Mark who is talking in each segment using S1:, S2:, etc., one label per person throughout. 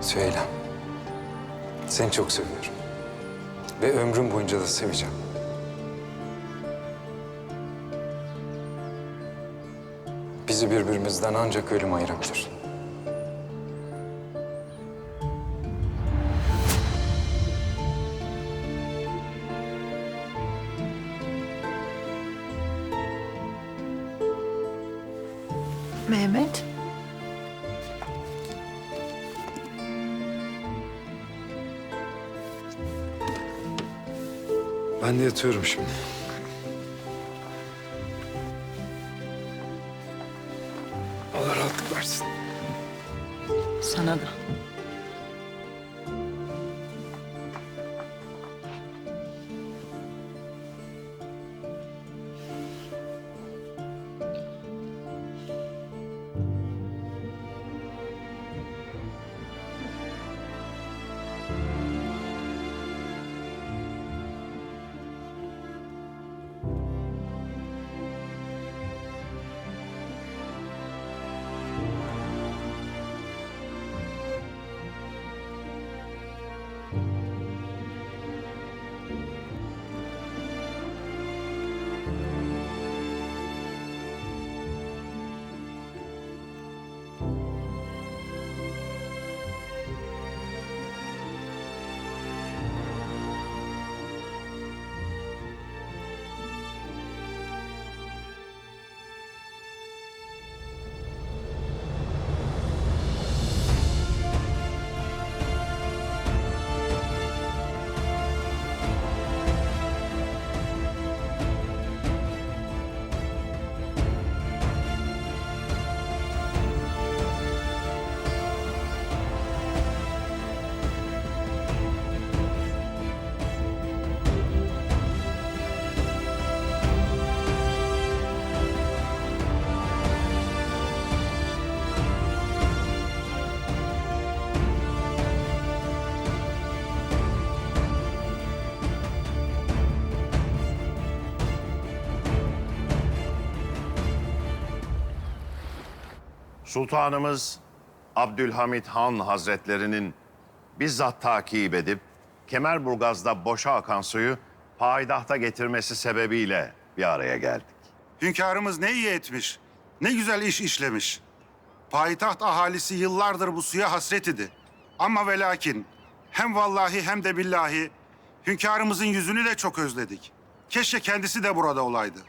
S1: Süheyla, seni çok seviyorum. Ve ömrüm boyunca da seveceğim. Bizi birbirimizden ancak ölüm ayırabilir.
S2: Mehmet.
S1: Ben de yatıyorum şimdi. Allah rahatlık versin.
S2: Sana da.
S3: Sultanımız Abdülhamit Han Hazretlerinin bizzat takip edip Kemerburgaz'da boşa akan suyu payidahta getirmesi sebebiyle bir araya geldik.
S4: Hünkârımız ne iyi etmiş, ne güzel iş işlemiş. Payitaht ahalisi yıllardır bu suya hasret idi. Ama ve lakin hem vallahi hem de billahi hünkârımızın yüzünü de çok özledik. Keşke kendisi de burada olaydı.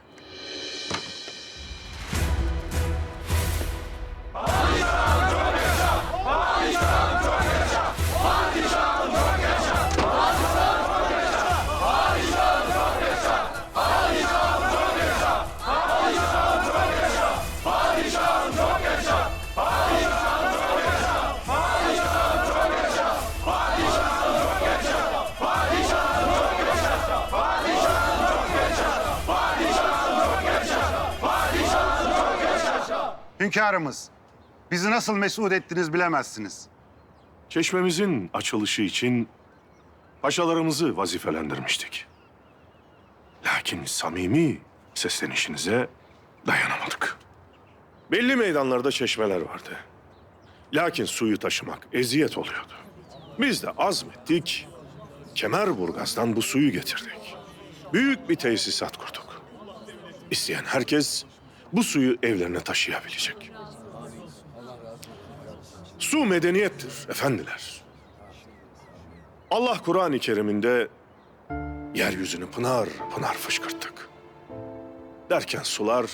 S4: Hünkârımız, bizi nasıl mesut ettiniz bilemezsiniz.
S5: Çeşmemizin açılışı için paşalarımızı vazifelendirmiştik. Lakin samimi seslenişinize dayanamadık. Belli meydanlarda çeşmeler vardı. Lakin suyu taşımak eziyet oluyordu. Biz de azmettik, Kemerburgaz'dan bu suyu getirdik. Büyük bir tesisat kurduk. İsteyen herkes bu suyu evlerine taşıyabilecek. Su medeniyettir efendiler. Allah Kur'an-ı Kerim'inde yeryüzünü pınar pınar fışkırttık. Derken sular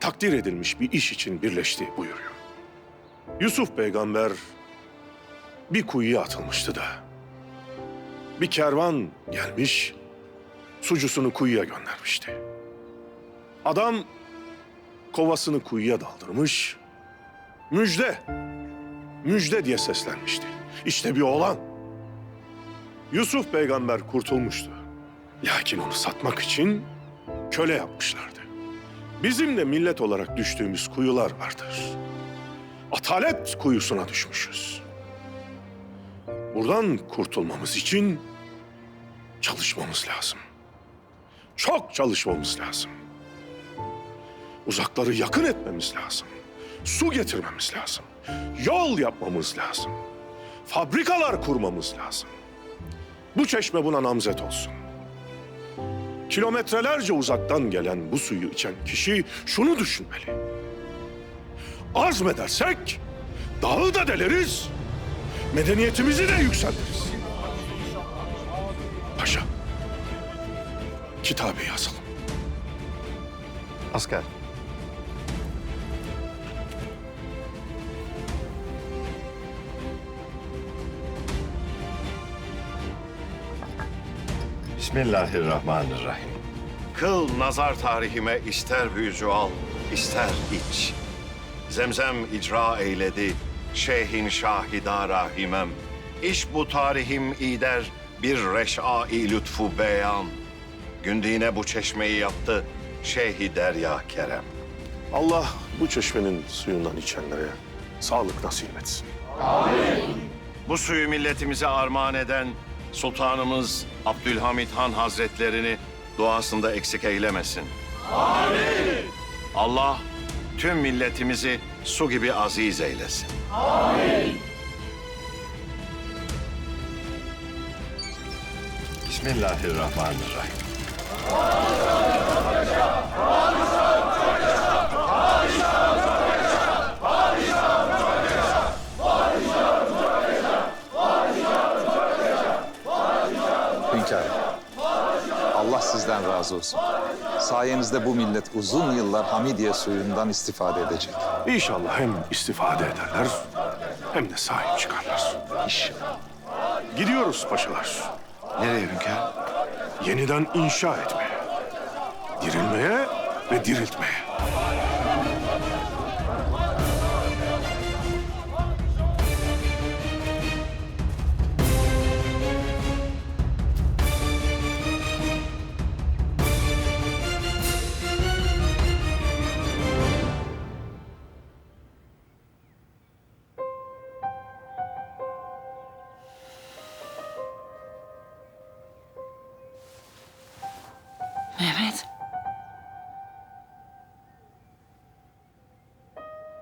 S5: takdir edilmiş bir iş için birleşti buyuruyor. Yusuf peygamber bir kuyuya atılmıştı da bir kervan gelmiş sucusunu kuyuya göndermişti. Adam kovasını kuyuya daldırmış, müjde, müjde diye seslenmişti. İşte bir oğlan. Yusuf peygamber kurtulmuştu. Lakin onu satmak için köle yapmışlardı. Bizim de millet olarak düştüğümüz kuyular vardır. Atalet kuyusuna düşmüşüz. Buradan kurtulmamız için çalışmamız lazım. Çok çalışmamız lazım. Uzakları yakın etmemiz lazım. Su getirmemiz lazım. Yol yapmamız lazım. fabrikalar kurmamız lazım. Bu çeşme buna namzet olsun. Kilometrelerce uzaktan gelen bu suyu içen kişi şunu düşünmeli. Azmedersek dağı da deleriz, medeniyetimizi de yükseltiriz. Paşa, kitabı yazalım.
S3: Asker. Bismillahirrahmanirrahim. Kıl nazar tarihime ister büyücü al, ister iç. Zemzem icra eyledi, şeyhin şahidara himem. İş bu tarihim ider, bir reş'a-i lütfu beyan. Gündine bu çeşmeyi yaptı, şeyhi derya kerem.
S5: Allah bu çeşmenin suyundan içenlere sağlık nasip etsin.
S3: Bu suyu milletimize armağan eden Sultanımız Abdülhamit Han Hazretlerini duasında eksik eylemesin. Amin. Allah tüm milletimizi su gibi aziz eylesin. Amin. Bismillahirrahmanirrahim.
S6: Hünkârım, Allah sizden razı olsun. Sayenizde bu millet uzun yıllar Hamidiye suyundan istifade edecek.
S5: İnşallah hem istifade ederler hem de sahip çıkarlar. İnşallah. Gidiyoruz paşalar.
S3: Nereye hünkârım?
S5: Yeniden inşa etmeye, dirilmeye ve diriltmeye.
S2: Mehmet.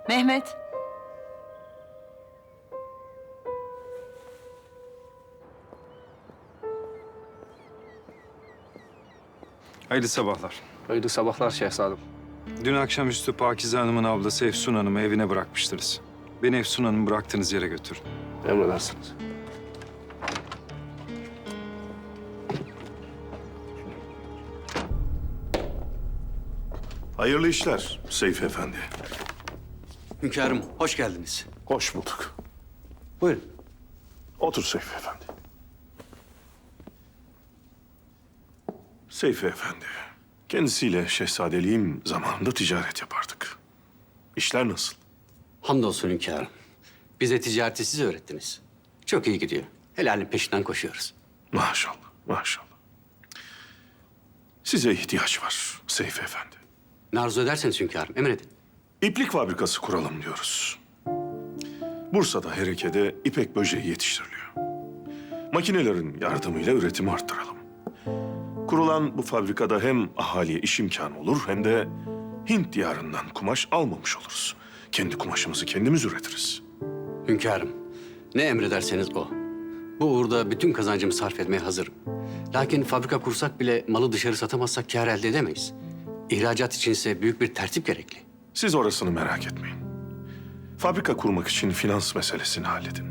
S2: Mehmet.
S1: Hayırlı sabahlar.
S7: Hayırlı sabahlar şehzadem.
S1: Dün akşamüstü Pakize Hanım'ın ablası Efsun Hanım'ı evine bırakmıştınız. Beni Efsun Hanım bıraktığınız yere götürün.
S7: Emredersiniz.
S5: Hayırlı işler Seyfi Efendi.
S8: Hünkârım, hoş geldiniz.
S5: Hoş bulduk.
S8: Buyurun.
S5: Otur Seyfi Efendi. Seyfi Efendi, kendisiyle şehzadeliğim zamanında ticaret yapardık. İşler nasıl?
S8: Hamdolsun hünkârım. Bize ticareti siz öğrettiniz. Çok iyi gidiyor. Helalin peşinden koşuyoruz.
S5: Maşallah, maşallah. Size ihtiyaç var Seyfi Efendi.
S8: Ne arzu ederseniz hünkârım, emredin.
S5: İplik fabrikası kuralım diyoruz. Bursa'da Hereke'de ipek böceği yetiştiriliyor. Makinelerin yardımıyla üretimi arttıralım. Kurulan bu fabrikada hem ahaliye iş imkanı olur hem de Hint diyarından kumaş almamış oluruz. Kendi kumaşımızı kendimiz üretiriz.
S8: Hünkârım, ne emrederseniz o. Bu uğurda bütün kazancımı sarf etmeye hazırım. Lakin fabrika kursak bile malı dışarı satamazsak kâr elde edemeyiz. İhracat için ise büyük bir tertip gerekli.
S5: Siz orasını merak etmeyin. Fabrika kurmak için finans meselesini halledin.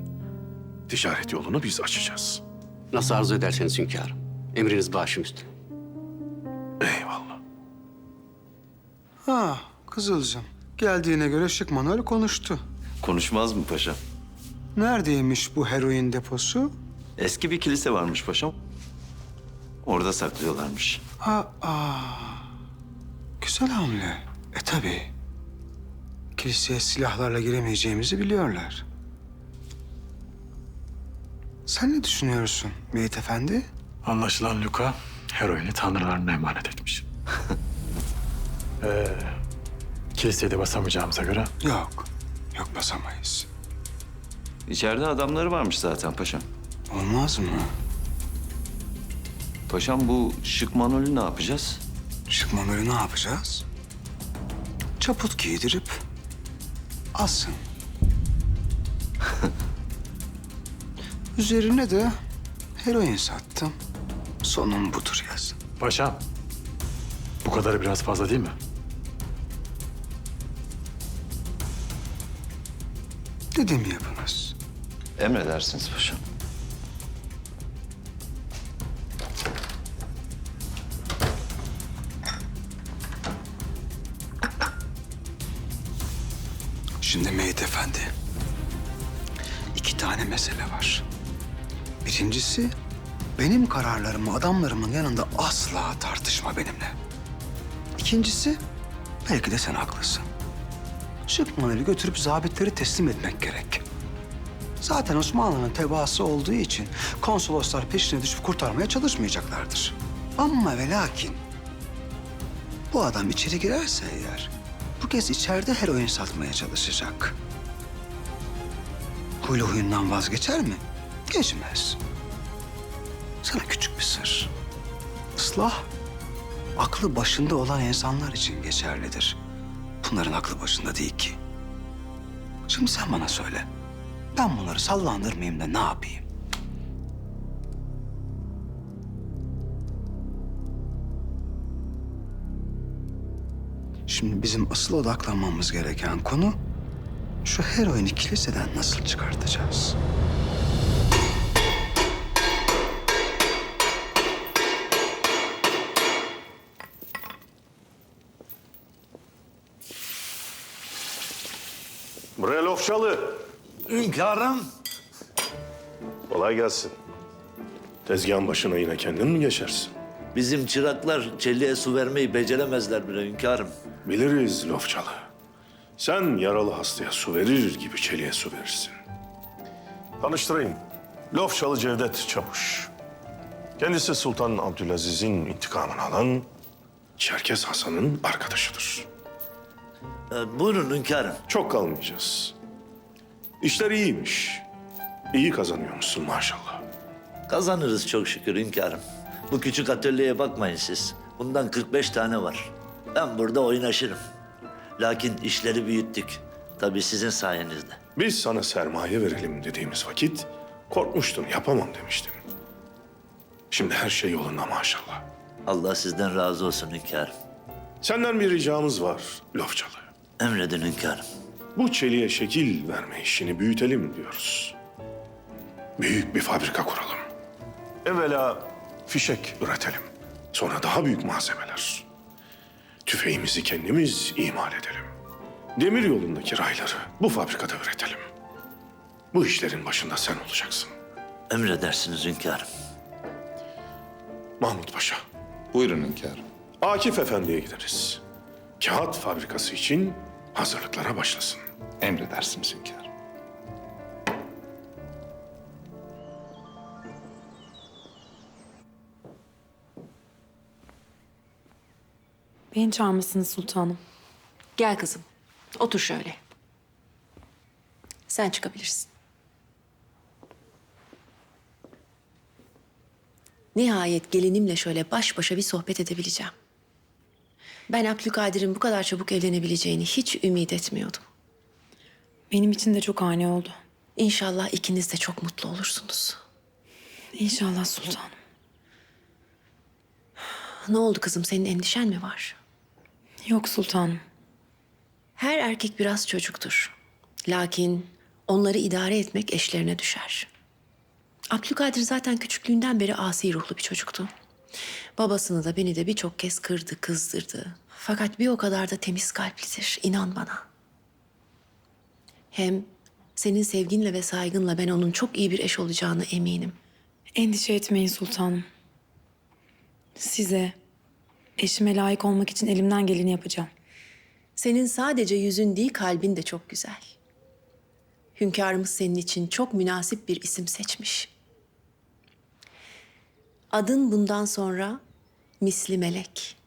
S5: Ticaret yolunu biz açacağız.
S8: Nasıl arzu ederseniz hünkârım. Emriniz başım üstüne.
S5: Eyvallah.
S9: Ha, Kızılcım. Geldiğine göre Şık Manol konuştu.
S10: Konuşmaz mı paşam?
S9: Neredeymiş bu heroin deposu?
S10: Eski bir kilise varmış paşam. Orada saklıyorlarmış.
S9: Güzel hamle. Tabii. Kiliseye silahlarla giremeyeceğimizi biliyorlar. Sen ne düşünüyorsun Beyit Efendi?
S11: Anlaşılan Luka heroini tanrılarına emanet etmiş. Kiliseye de basamayacağımıza göre
S9: Yok. Yok basamayız.
S10: İçeride adamları varmış zaten paşam.
S9: Olmaz mı?
S10: Paşam bu Şık Manol'ü ne yapacağız?
S9: Şık Manol'ü ne yapacağız? Çaput giydirip alsın. Üzerine de heroin sattım. Sonum budur yaz.
S11: Paşam, bu kadarı biraz fazla değil mi?
S9: Dediğimi yapınız.
S10: Emredersiniz paşam.
S9: Şimdi Mehmet Efendi, 2 tane mesele var. Birincisi, benim kararlarımı adamlarımın yanında asla tartışma benimle. İkincisi, belki de sen haklısın. Şıkmanları götürüp zabitleri teslim etmek gerek. Zaten Osmanlı'nın tebaası olduğu için konsoloslar peşine düşüp kurtarmaya çalışmayacaklardır. Ama ve lakin bu adam içeri girerse eğer bu kez içeride heroin satmaya çalışacak. Huylu huyundan vazgeçer mi? Geçmez. Sana küçük bir sır. Islah, aklı başında olan insanlar için geçerlidir. Bunların aklı başında değil ki. Şimdi sen bana söyle. Ben bunları sallandırmayayım da ne yapayım? Şimdi bizim asıl odaklanmamız gereken konu şu heroini kiliseden nasıl çıkartacağız?
S5: Buraya Lofçalı.
S10: Hünkârım.
S5: Kolay gelsin. Tezgahın başına yine kendin mi geçersin?
S10: Bizim çıraklar çeliğe su vermeyi beceremezler bile hünkârım.
S5: Biliriz Lofçalı. Sen yaralı hastaya su verir gibi çeliğe su verirsin. Tanıştırayım. Lofçalı Cevdet Çavuş. Kendisi Sultan Abdülaziz'in intikamını alan Çerkes Hasan'ın arkadaşıdır.
S10: Buyurun hünkârım.
S5: Çok kalmayacağız. İşler iyiymiş. İyi kazanıyor musun maşallah.
S10: Kazanırız çok şükür hünkârım. Bu küçük atölyeye bakmayın siz. Bundan 45 tane var. Ben burada oynaşırım. Lakin işleri büyüttük. Tabii sizin sayenizde.
S5: Biz sana sermaye verelim dediğimiz vakit korkmuştun, yapamam demiştin. Şimdi her şey yolunda maşallah.
S10: Allah sizden razı olsun hünkârım.
S5: Senden bir ricamız var Lofçalı.
S10: Emredin hünkârım.
S5: Bu çeliğe şekil verme işini büyütelim diyoruz. Büyük bir fabrika kuralım. Evvela fişek üretelim. Sonra daha büyük malzemeler. Tüfeğimizi kendimiz imal edelim. Demir yolundaki rayları bu fabrikada üretelim. Bu işlerin başında sen olacaksın.
S10: Emredersiniz hünkârım.
S5: Mahmut Paşa,
S6: Buyurun hünkârım.
S5: Akif Efendi'ye gideriz. Kağıt fabrikası için hazırlıklara başlasın.
S6: Emredersiniz hünkârım.
S2: Beni çağırmışsınız sultanım.
S12: Gel kızım. Otur şöyle. Sen çıkabilirsin. Nihayet gelinimle şöyle baş başa bir sohbet edebileceğim. Ben Abdülkadir'in bu kadar çabuk evlenebileceğini hiç ümit etmiyordum.
S2: Benim için de çok ani oldu.
S12: İnşallah ikiniz de çok mutlu olursunuz.
S2: İnşallah sultanım.
S12: Ne oldu kızım, senin endişen mi var?
S2: Yok sultanım.
S12: Her erkek biraz çocuktur. Lakin onları idare etmek eşlerine düşer. Abdülkadir zaten küçüklüğünden beri asi ruhlu bir çocuktu. Babasını da beni de birçok kez kırdı, kızdırdı. Fakat bir o kadar da temiz kalplidir, inan bana. Hem senin sevginle ve saygınla ben onun çok iyi bir eş olacağına eminim.
S2: Endişe etmeyin sultanım. Size, eşime layık olmak için elimden geleni yapacağım.
S12: Senin sadece yüzün değil, kalbin de çok güzel. Hünkârımız senin için çok münasip bir isim seçmiş. Adın bundan sonra Misli Melek.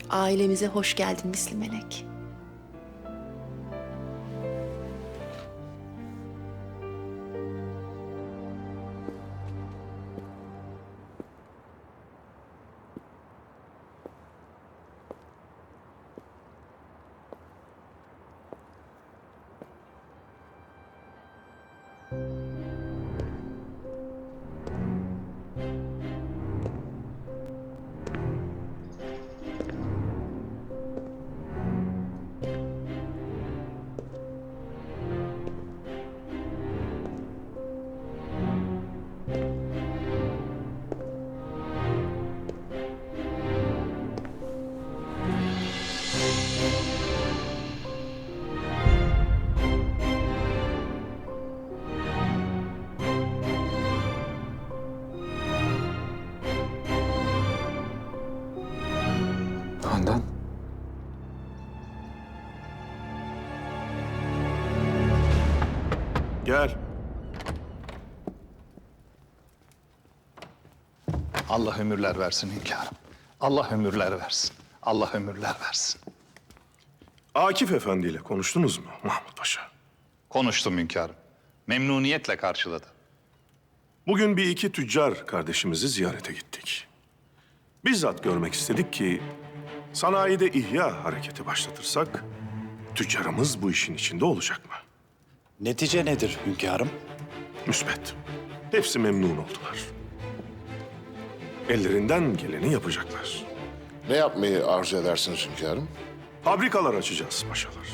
S12: Ailemize hoş geldin Misli Melek.
S5: Gel.
S6: Allah ömürler versin hünkârım. Allah ömürler versin. Allah ömürler versin.
S5: Akif Efendi ile konuştunuz mu Mahmut Paşa?
S6: Konuştum hünkârım. Memnuniyetle karşıladı.
S5: Bugün bir iki tüccar kardeşimizi ziyarete gittik. Bizzat görmek istedik ki sanayide ihya hareketi başlatırsak tüccarımız bu işin içinde olacak mı?
S13: Netice nedir hünkârım?
S5: Müsbet. Hepsi memnun oldular. Ellerinden geleni yapacaklar.
S14: Ne yapmayı arzu edersiniz hünkârım?
S5: Fabrikalar açacağız paşalar.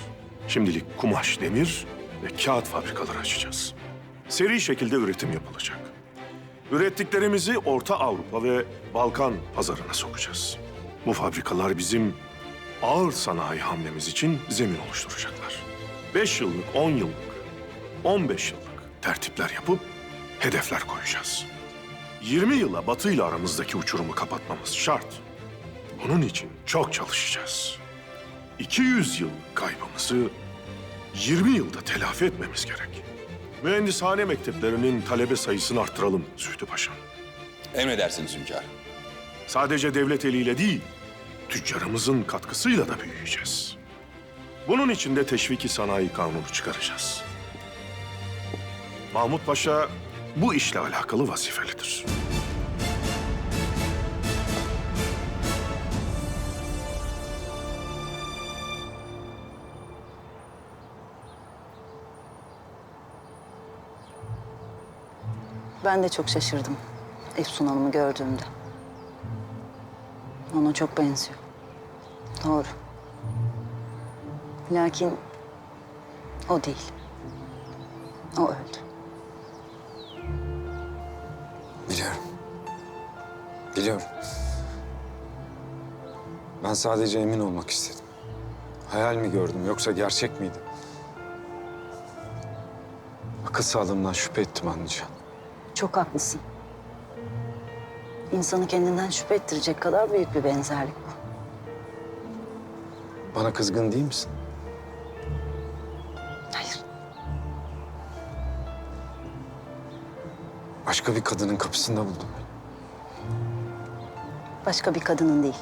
S5: Şimdilik kumaş, demir ve kağıt fabrikaları açacağız. Seri şekilde üretim yapılacak. Ürettiklerimizi Orta Avrupa ve Balkan pazarına sokacağız. Bu fabrikalar bizim ağır sanayi hamlemiz için zemin oluşturacaklar. 5 yıllık, 10 yıllık, 15 yıllık tertipler yapıp hedefler koyacağız. 20 yıla Batı ile aramızdaki uçurumu kapatmamız şart. Bunun için çok çalışacağız. 200 yıllık kaybımızı 20 yılda telafi etmemiz gerek. Mühendishane mekteplerinin talebe sayısını arttıralım Zühtü Paşam.
S13: Emredersiniz hünkârım.
S5: Sadece devlet eliyle değil, tüccarımızın katkısıyla da büyüyeceğiz. Bunun için de teşviki sanayi kanunu çıkaracağız. Mahmut Paşa bu işle alakalı vazifelidir.
S15: Ben de çok şaşırdım Efsun Hanım'ı gördüğümde. Ona çok benziyor. Doğru. Lakin o değil. O öldü.
S16: Biliyorum. Biliyorum. Ben sadece emin olmak istedim. Hayal mi gördüm yoksa gerçek miydi? Akıl sağlığımdan şüphe ettim anlayacağım.
S15: Çok haklısın. İnsanı kendinden şüphe ettirecek kadar büyük bir benzerlik bu.
S16: Bana kızgın değil misin?
S15: Hayır.
S16: Başka bir kadının kapısında buldum beni.
S15: Başka bir kadının değil.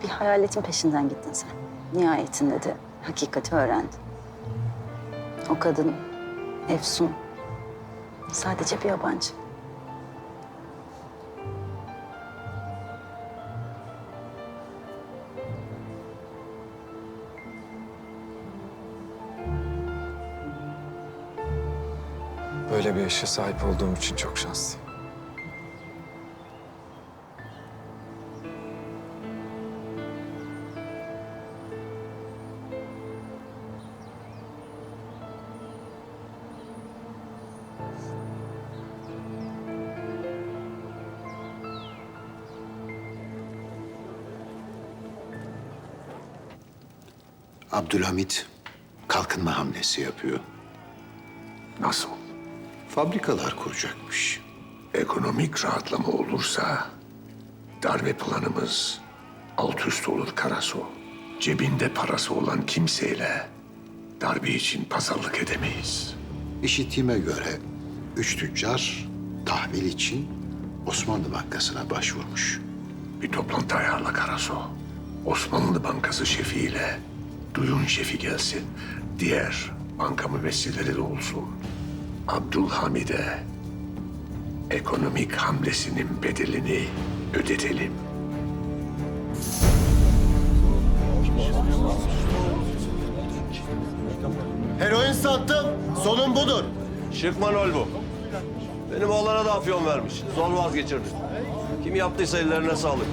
S15: Bir hayaletin peşinden gittin sen. Nihayetinde de hakikati öğrendin. O kadın, Efsun, sadece bir yabancı.
S16: Böyle bir eşe sahip olduğum için çok şanslıyım.
S17: Abdülhamit kalkınma hamlesi yapıyor.
S14: Nasıl?
S17: Fabrikalar kuracakmış.
S14: Ekonomik rahatlama olursa darbe planımız alt üst olur Karaso. Cebinde parası olan kimseyle darbe için pazarlık edemeyiz.
S17: İşittiğime göre 3 tüccar tahvil için Osmanlı Bankası'na başvurmuş.
S14: Bir toplantı ayarla Karaso. Osmanlı Bankası şefiyle Duyun şefi gelsin. Diğer banka mümessilleri de olsun. Abdülhamid'e ekonomik hamlesinin bedelini ödetelim.
S18: Heroin sattım. Sonun budur.
S19: Şıkmanol bu. Benim oğlana da afyon vermiş. Zor vazgeçirdi. Kim yaptıysa ellerine sağlık.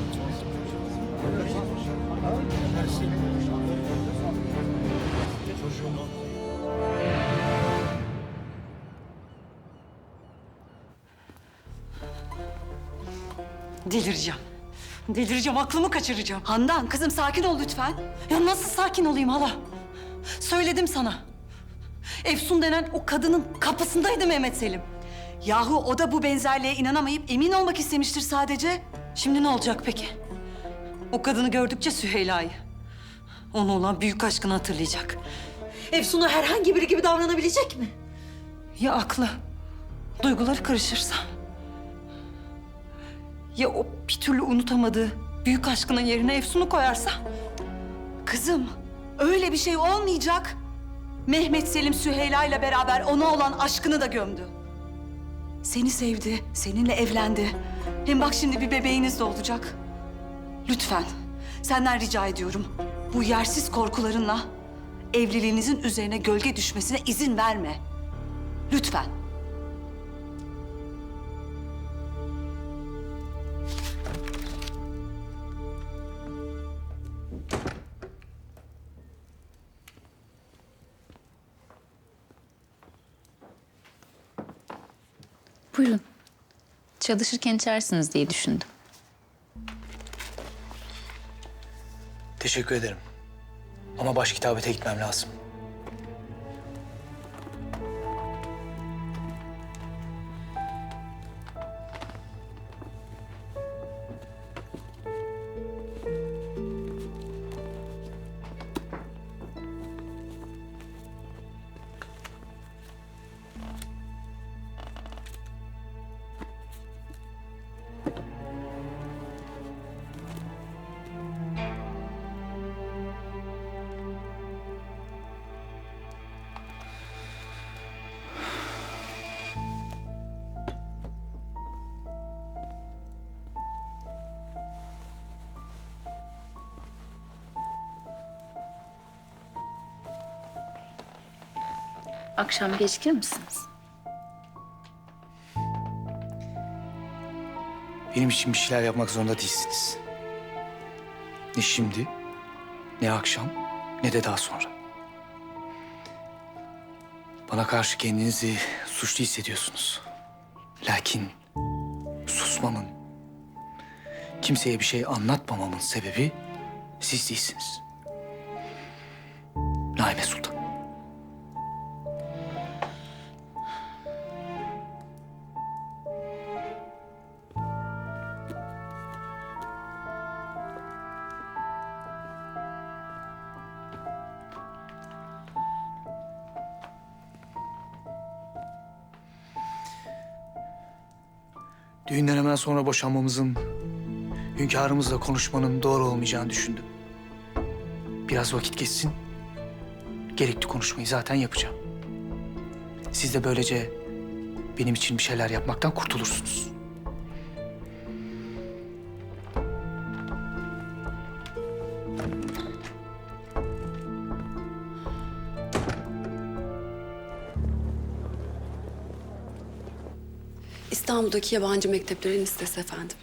S20: Delireceğim. Delireceğim, aklımı kaçıracağım. Handan, kızım sakin ol lütfen. Ya nasıl sakin olayım hala? Söyledim sana. Efsun denen o kadının kapısındaydı Mehmet Selim. Yahu o da bu benzerliğe inanamayıp emin olmak istemiştir sadece. Şimdi ne olacak peki? O kadını gördükçe Süheyla'yı, ona olan büyük aşkını hatırlayacak. Efsun'a herhangi biri gibi davranabilecek mi? Ya aklı, duyguları karışırsa? Ya o bir türlü unutamadığı büyük aşkının yerine Efsun'u koyarsa? Kızım, öyle bir şey olmayacak. Mehmet Selim Süheyla ile beraber ona olan aşkını da gömdü. Seni sevdi, seninle evlendi. Hem bak şimdi bir bebeğiniz de olacak. Lütfen, senden rica ediyorum. Bu yersiz korkularınla evliliğinizin üzerine gölge düşmesine izin verme. Lütfen.
S15: Buyurun. Çalışırken içersiniz diye düşündüm.
S21: Teşekkür ederim. Ama baş kitabete gitmem lazım.
S15: Akşam gecikir misiniz?
S21: Benim için bir şeyler yapmak zorunda değilsiniz. Ne şimdi, ne akşam, ne de daha sonra. Bana karşı kendinizi suçlu hissediyorsunuz. Lakin susmamın, kimseye bir şey anlatmamamın sebebi siz değilsiniz. Naime Sultan. Düğünden hemen sonra boşanmamızın, hünkârımızla konuşmanın doğru olmayacağını düşündüm. Biraz vakit geçsin, gerekli konuşmayı zaten yapacağım. Siz de böylece benim için bir şeyler yapmaktan kurtulursunuz.
S12: İstanbul'daki yabancı mekteplerin listesi efendim.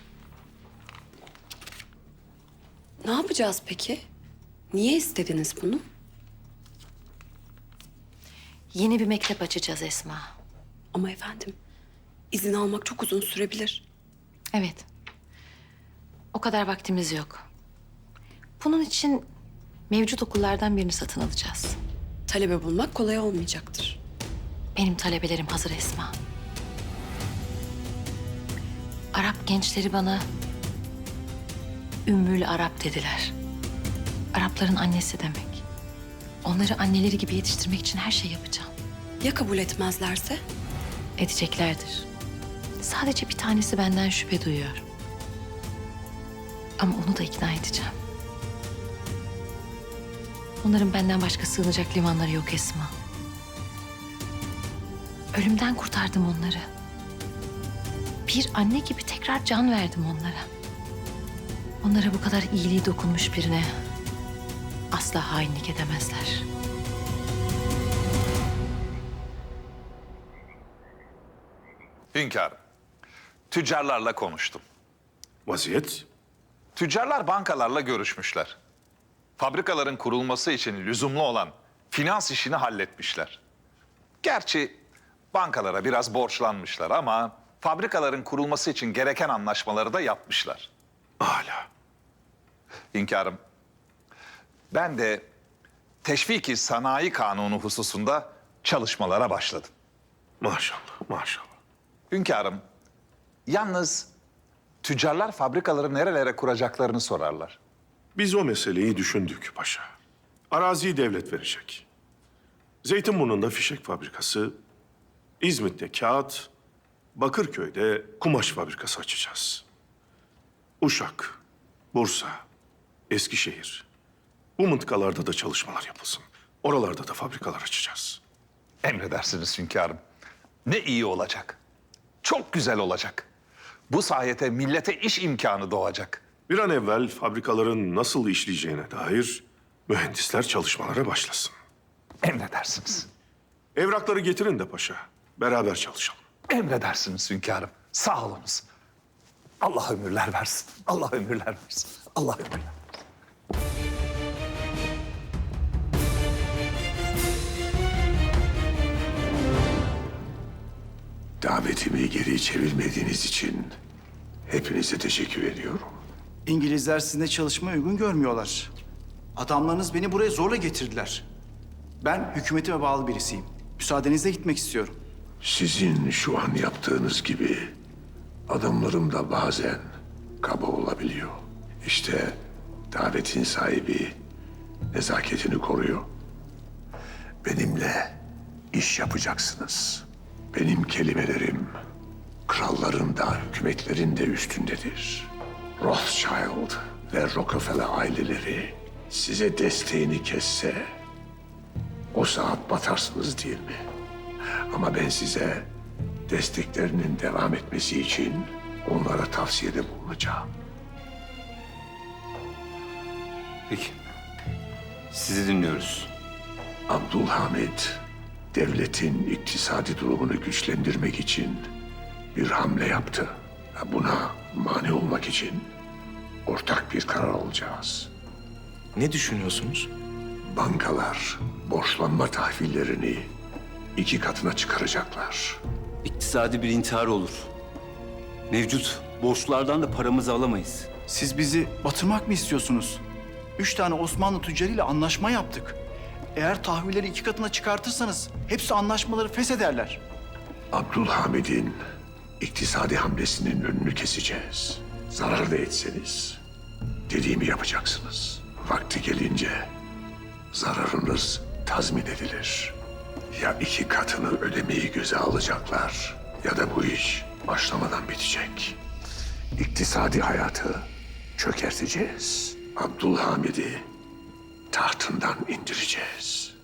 S12: Ne yapacağız peki? Niye istediniz bunu?
S22: Yeni bir mektep açacağız Esma.
S12: Ama efendim, izin almak çok uzun sürebilir.
S22: Evet. O kadar vaktimiz yok. Bunun için mevcut okullardan birini satın alacağız.
S12: Talebe bulmak kolay olmayacaktır.
S22: Benim talebelerim hazır Esma. Arap gençleri bana Ümmül Arap dediler. Arapların annesi demek. Onları anneleri gibi yetiştirmek için her şey yapacağım.
S12: Ya kabul etmezlerse?
S22: Edeceklerdir. Sadece bir tanesi benden şüphe duyuyor. Ama onu da ikna edeceğim. Onların benden başka sığınacak limanları yok Esma. Ölümden kurtardım onları. Bir anne gibi tekrar can verdim onlara. Onlara bu kadar iyiliği dokunmuş birine asla hainlik edemezler.
S23: Hünkârım, tüccarlarla konuştum.
S5: Vaziyet?
S23: Tüccarlar bankalarla görüşmüşler. Fabrikaların kurulması için lüzumlu olan finans işini halletmişler. Gerçi bankalara biraz borçlanmışlar ama fabrikaların kurulması için gereken anlaşmaları da yapmışlar.
S5: Âlâ.
S23: Hünkârım, ben de teşviki sanayi kanunu hususunda çalışmalara başladım.
S5: Maşallah, maşallah.
S23: Hünkârım, yalnız tüccarlar fabrikaları nerelere kuracaklarını sorarlar.
S5: Biz o meseleyi düşündük paşa. Araziyi devlet verecek. Zeytinburnu'nda fişek fabrikası, İzmit'te kağıt, Bakırköy'de kumaş fabrikası açacağız. Uşak, Bursa, Eskişehir. Bu mıntıkalarda da çalışmalar yapılsın. Oralarda da fabrikalar açacağız.
S23: Emredersiniz hünkârım. Ne iyi olacak. Çok güzel olacak. Bu sayede millete iş imkanı doğacak.
S5: Bir an evvel fabrikaların nasıl işleyeceğine dair mühendisler çalışmalara başlasın.
S23: Emredersiniz.
S5: Evrakları getirin de paşa. Beraber çalışalım.
S23: Emredersiniz hünkârım. Sağ olunuz. Allah ömürler versin. Allah ömürler versin. Allah ömürler.
S14: Davetimi geri çevirmediğiniz için hepinize teşekkür ediyorum.
S1: İngilizler sizinle çalışmaya uygun görmüyorlar. Adamlarınız beni buraya zorla getirdiler. Ben hükümetime bağlı birisiyim. Müsaadenizle gitmek istiyorum.
S14: Sizin şu an yaptığınız gibi adamlarım da bazen kaba olabiliyor. İşte davetin sahibi nezaketini koruyor. Benimle iş yapacaksınız. Benim kelimelerim kralların da hükümetlerin de üstündedir. Rothschild ve Rockefeller aileleri size desteğini kesse o saat batarsınız değil mi? Ama ben size desteklerinin devam etmesi için onlara tavsiyede bulunacağım.
S3: Peki. Sizi dinliyoruz.
S14: Abdülhamit, devletin iktisadi durumunu güçlendirmek için bir hamle yaptı. Buna mani olmak için ortak bir karar alacağız.
S3: Ne düşünüyorsunuz?
S14: Bankalar borçlanma tahvillerini 2 katına çıkaracaklar.
S3: İktisadi bir intihar olur. Mevcut borçlardan da paramızı alamayız.
S1: Siz bizi batırmak mı istiyorsunuz? 3 tane Osmanlı tüccarıyla anlaşma yaptık. Eğer tahvilleri 2 katına çıkartırsanız hepsi anlaşmaları feshederler.
S14: Abdülhamid'in iktisadi hamlesinin önünü keseceğiz. Zarar da etseniz dediğimi yapacaksınız. Vakti gelince zararınız tazmin edilir. Ya 2 katını ödemeyi göze alacaklar ya da bu iş başlamadan bitecek. İktisadi hayatı çökerteceğiz. Abdülhamid'i tahtından indireceğiz.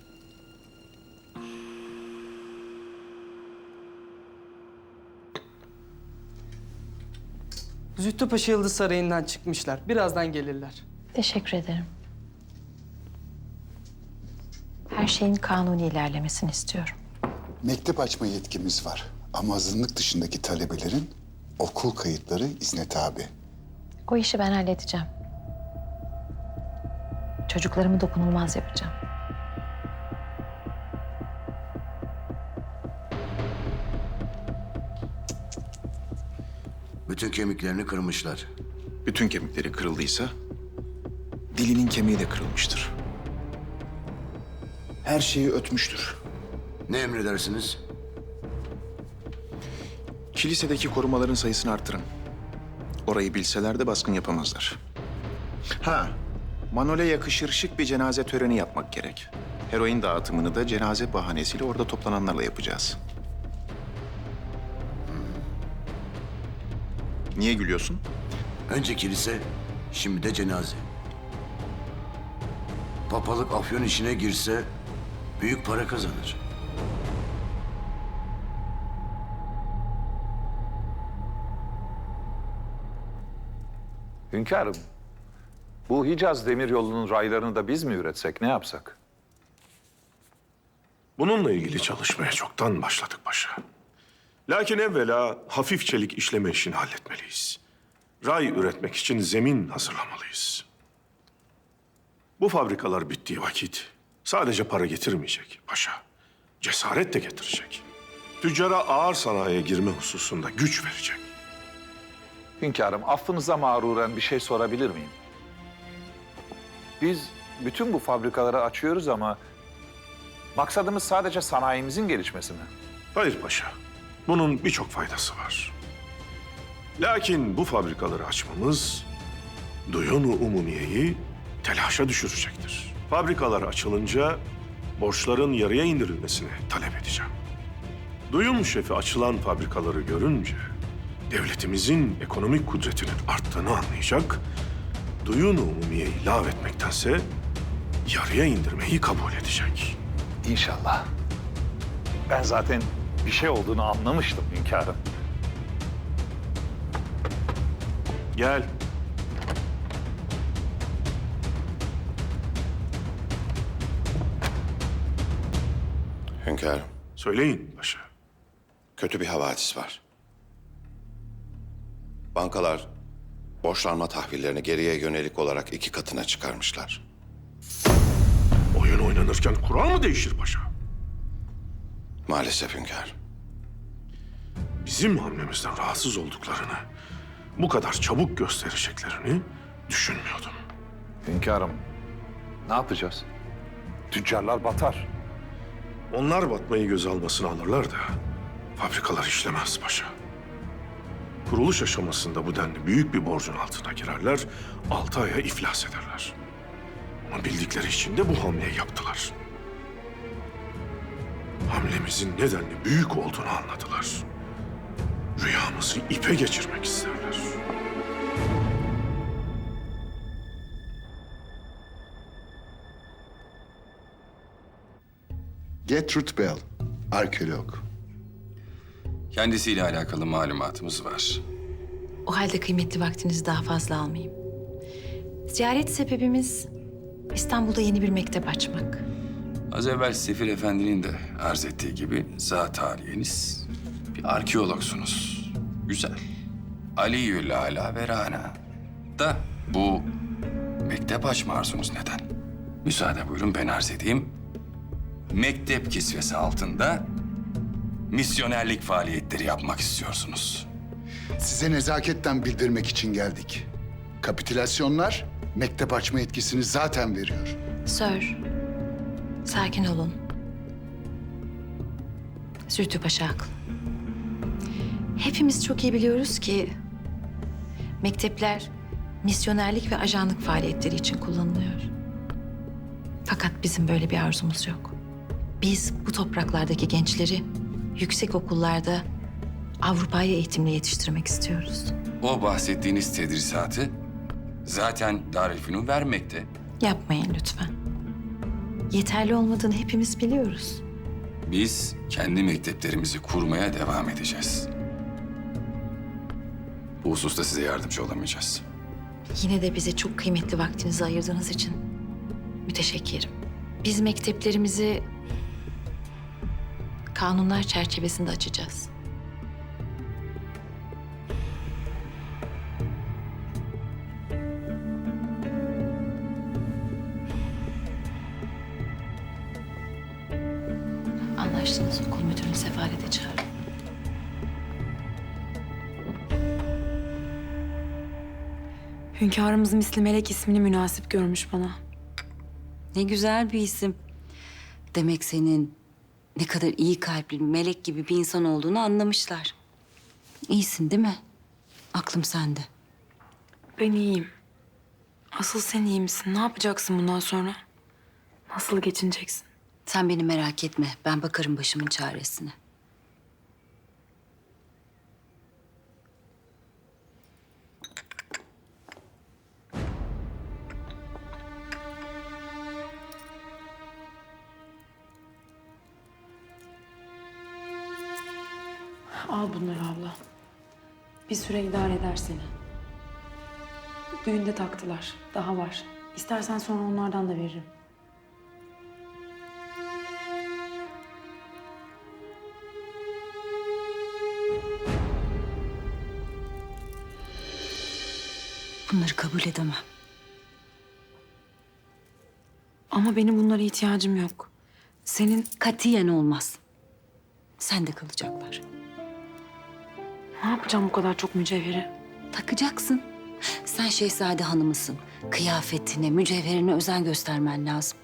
S21: Zühtü Paşa Yıldız Sarayı'ndan çıkmışlar. Birazdan gelirler.
S22: Teşekkür ederim. Her şeyin kanuni ilerlemesini istiyorum.
S17: Mektep açma yetkimiz var. Ama azınlık dışındaki talebelerin okul kayıtları izne tabi.
S22: O işi ben halledeceğim. Çocuklarımı dokunulmaz yapacağım.
S17: Bütün kemiklerini kırmışlar.
S3: Bütün kemikleri kırıldıysa dilinin kemiği de kırılmıştır. Her şeyi ötmüştür.
S17: Ne emredersiniz?
S3: Kilisedeki korumaların sayısını artırın. Orayı bilseler de baskın yapamazlar. Ha, Manol'e yakışır şık bir cenaze töreni yapmak gerek. Heroin dağıtımını da cenaze bahanesiyle orada toplananlarla yapacağız. Niye gülüyorsun?
S17: Önce kilise, şimdi de cenaze. Papalık afyon işine girse büyük para kazanır.
S23: Hünkârım, bu Hicaz Demiryolu'nun raylarını da biz mi üretsek, ne yapsak?
S5: Bununla ilgili çalışmaya çoktan başladık paşa. Lakin evvela hafif çelik işleme işini halletmeliyiz. Ray üretmek için zemin hazırlamalıyız. Bu fabrikalar bittiği vakit sadece para getirmeyecek paşa. Cesaret de getirecek. Tüccara ağır sanayiye girme hususunda güç verecek.
S23: Hünkârım, affınıza mağruren bir şey sorabilir miyim? Biz bütün bu fabrikaları açıyoruz ama maksadımız sadece sanayimizin gelişmesi mi?
S5: Hayır paşa. Bunun birçok faydası var. Lakin bu fabrikaları açmamız duyun-u umumiyeyi telaşa düşürecektir. Fabrikalar açılınca borçların yarıya indirilmesini talep edeceğim. Duyum şefi açılan fabrikaları görünce devletimizin ekonomik kudretinin arttığını anlayacak, duyun umumiyeyi lağvetmektense yarıya indirmeyi kabul edecek.
S23: İnşallah. Ben zaten bir şey olduğunu anlamıştım hünkârım.
S5: Gel.
S14: Hünkârım,
S5: Söyleyin paşa.
S14: kötü bir havadis var. Bankalar borçlanma tahvillerini geriye yönelik olarak 2 katına çıkarmışlar.
S5: Oyun oynanırken kural mı değişir paşa?
S14: Maalesef hünkârım.
S5: Bizim hamlemizden rahatsız olduklarını, bu kadar çabuk göstereceklerini düşünmüyordum.
S23: Hünkârım, ne yapacağız? Tüccarlar batar.
S5: Onlar batmayı göze almasını alırlar da fabrikalar işlemez paşa. Kuruluş aşamasında bu denli büyük bir borcun altına girerler, 6 aya iflas ederler. Ama bildikleri için de bu hamleyi yaptılar. Hamlemizin nedenli büyük olduğunu anladılar. Rüyamızı ipe geçirmek isterler.
S17: Gertrude Bell, arkeolog.
S4: Kendisiyle alakalı malumatımız var.
S22: O halde kıymetli vaktinizi daha fazla almayayım. Ziyaret sebebimiz İstanbul'da yeni bir mektep açmak.
S4: Az evvel Sefir Efendi'nin de arz ettiği gibi zat haliyeniz bir arkeologsunuz. Güzel. Aliyyül Ala ve Rana. Da bu mektep açma arzunuz neden? Müsaade buyurun ben arz edeyim. Mektep kisvesi altında misyonerlik faaliyetleri yapmak istiyorsunuz.
S17: Size nezaketten bildirmek için geldik. Kapitülasyonlar mektep açma yetkisini zaten veriyor.
S22: Sir, sakin olun. Zühtü Paşa haklı. Hepimiz çok iyi biliyoruz ki mektepler misyonerlik ve ajanlık faaliyetleri için kullanılıyor. Fakat bizim böyle bir arzumuz yok. Biz bu topraklardaki gençleri yüksek okullarda Avrupa'ya eğitimle yetiştirmek istiyoruz.
S4: O bahsettiğiniz tedrisatı zaten Darülfünun vermekte.
S22: Yapmayın lütfen. Yeterli olmadığını hepimiz biliyoruz.
S4: Biz kendi mekteplerimizi kurmaya devam edeceğiz. Bu hususta size yardımcı olamayacağız.
S22: Yine de bize çok kıymetli vaktinizi ayırdığınız için müteşekkirim. Biz mekteplerimizi kanunlar çerçevesinde açacağız. Anlaştınız, okul müdürünü sefalete çağırın.
S2: Hünkârımız misli melek ismini münasip görmüş bana.
S15: Ne güzel bir isim. Demek senin ne kadar iyi kalpli, melek gibi bir insan olduğunu anlamışlar. İyisin değil mi? Aklım sende.
S2: Ben iyiyim. Asıl sen iyi misin? Ne yapacaksın bundan sonra? Nasıl geçineceksin?
S15: Sen beni merak etme. Ben bakarım başımın çaresine.
S2: Al bunları abla. Bir süre idare eder seni. Düğünde taktılar. Daha var. İstersen sonra onlardan da veririm.
S15: Bunları kabul edemem.
S2: Ama benim bunlara ihtiyacım yok. Senin
S15: katiyen olmaz. Sen de kalacaklar.
S2: Ne yapacağım bu kadar çok mücevheri?
S15: Takacaksın. Sen şehzade hanımısın. Kıyafetine, mücevherine özen göstermen lazım.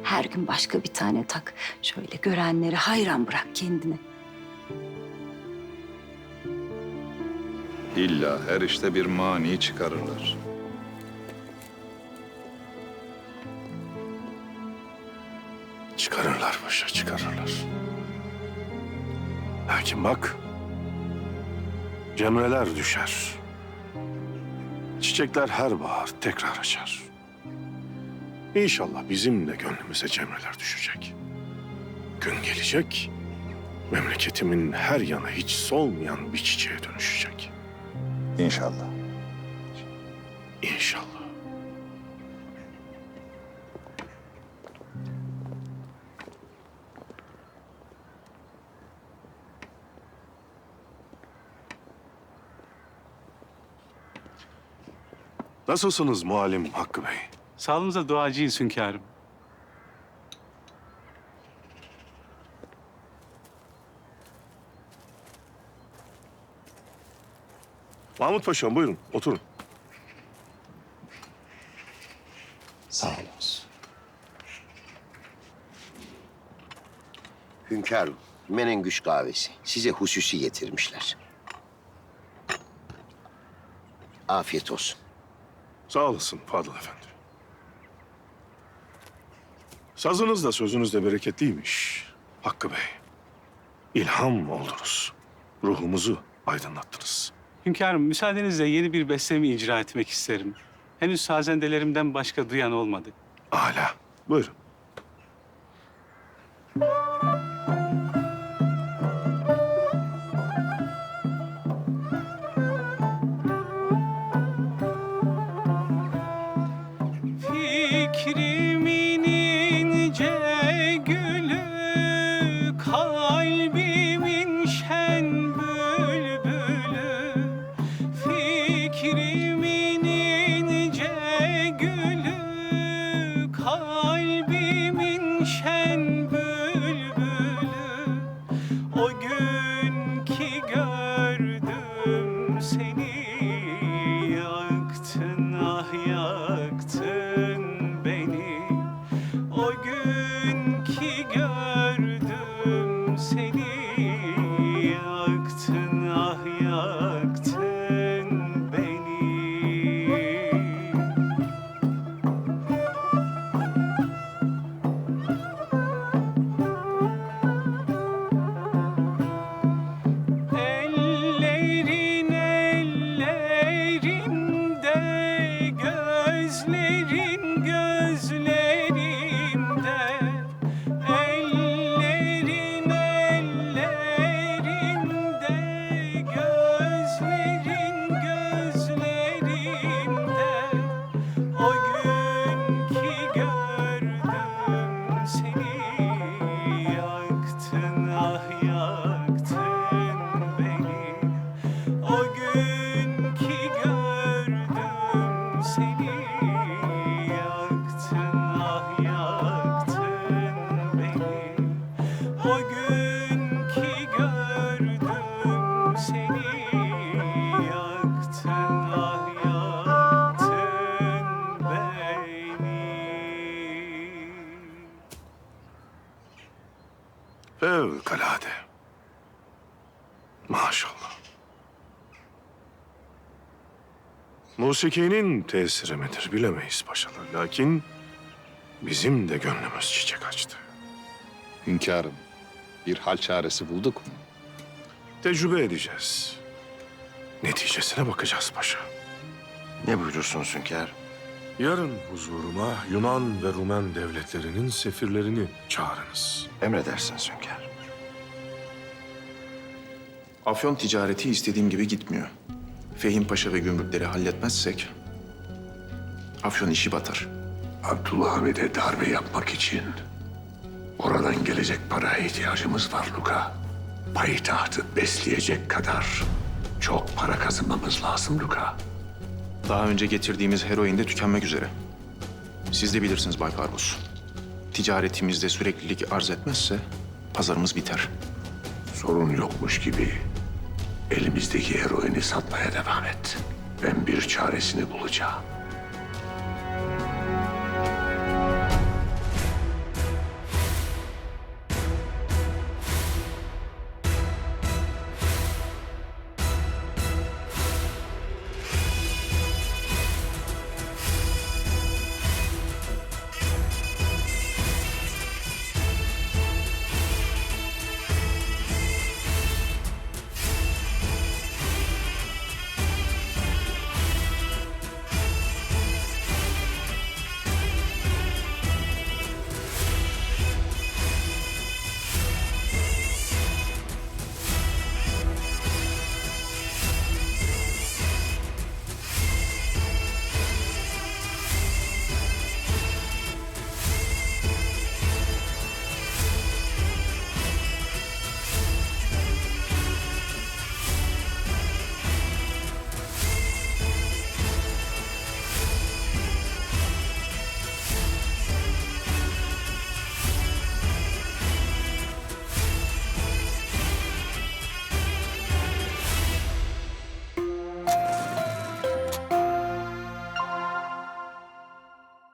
S15: Her gün başka bir tane tak. Şöyle görenleri hayran bırak kendini.
S23: İlla her işte bir mani çıkarırlar.
S5: Çıkarırlar paşa, çıkarırlar. Lakin bak, cemreler düşer. Çiçekler her bahar tekrar açar. İnşallah bizim de gönlümüze cemreler düşecek. Gün gelecek, memleketimin her yanı hiç solmayan bir çiçeğe dönüşecek.
S17: İnşallah.
S5: İnşallah. Nasılsınız muallim Hakkı Bey?
S7: Sağlığınıza duacıyız hünkârım.
S5: Mahmut Paşa'm buyurun oturun.
S18: Sağ olun. Hünkârım, menengüş kahvesi. Size hususi getirmişler. Afiyet olsun.
S5: Sağ olasın Fadıl Efendi. Sazınız da sözünüz de bereketliymiş Hakkı Bey. İlham oldunuz. Ruhumuzu aydınlattınız.
S7: Hünkârım, müsaadenizle yeni bir bestemi icra etmek isterim. Henüz sazendelerimden başka duyan olmadı.
S5: Âlâ. Buyurun.
S7: Fikrimin ince gülü, kalbimin şen bülbülü. Fikrimin ince gülü, kalbimin şen bülbülü. O gün ki gördüm seni, yaktın ah yaktın beni. O gün ki gördüm seni, yaktın ah yaktın beni. Ellerin ellerimde, gözlerin gözlerimde. Ellerin ellerimde, gözlerin gözlerimde. O gün ki gördüm seni, yaktın ah yaktın beni. O gün ki gördüm seni, yaktın ah yaktın beni. O gün ki gördüm seni, yaktın ah yaktın beni.
S5: Fevkalade. Maşallah. Musiki'nin tesiri midir bilemeyiz paşalar. Lakin bizim de gönlümüz çiçek açtı.
S13: Hünkârım, bir hal çaresi bulduk mu?
S5: Tecrübe edeceğiz. Neticesine bakacağız paşa.
S18: Ne buyurursunuz hünkârım?
S5: Yarın huzuruma Yunan ve Rumen devletlerinin sefirlerini çağırınız.
S18: Emredersiniz hünkârım.
S3: Afyon ticareti istediğim gibi gitmiyor. Fehim Paşa ve gümrükleri halletmezsek Afyon işi batar.
S8: Abdülhamid'e darbe yapmak için oradan gelecek paraya ihtiyacımız var Luka. Payitahtı besleyecek kadar çok para kazanmamız lazım Luka.
S3: Daha önce getirdiğimiz heroin de tükenmek üzere. Siz de bilirsiniz Bay Parbus. Ticaretimizde süreklilik arz etmezse pazarımız biter.
S8: Sorun yokmuş gibi elimizdeki heroini satmaya devam et. Ben bir çaresini bulacağım.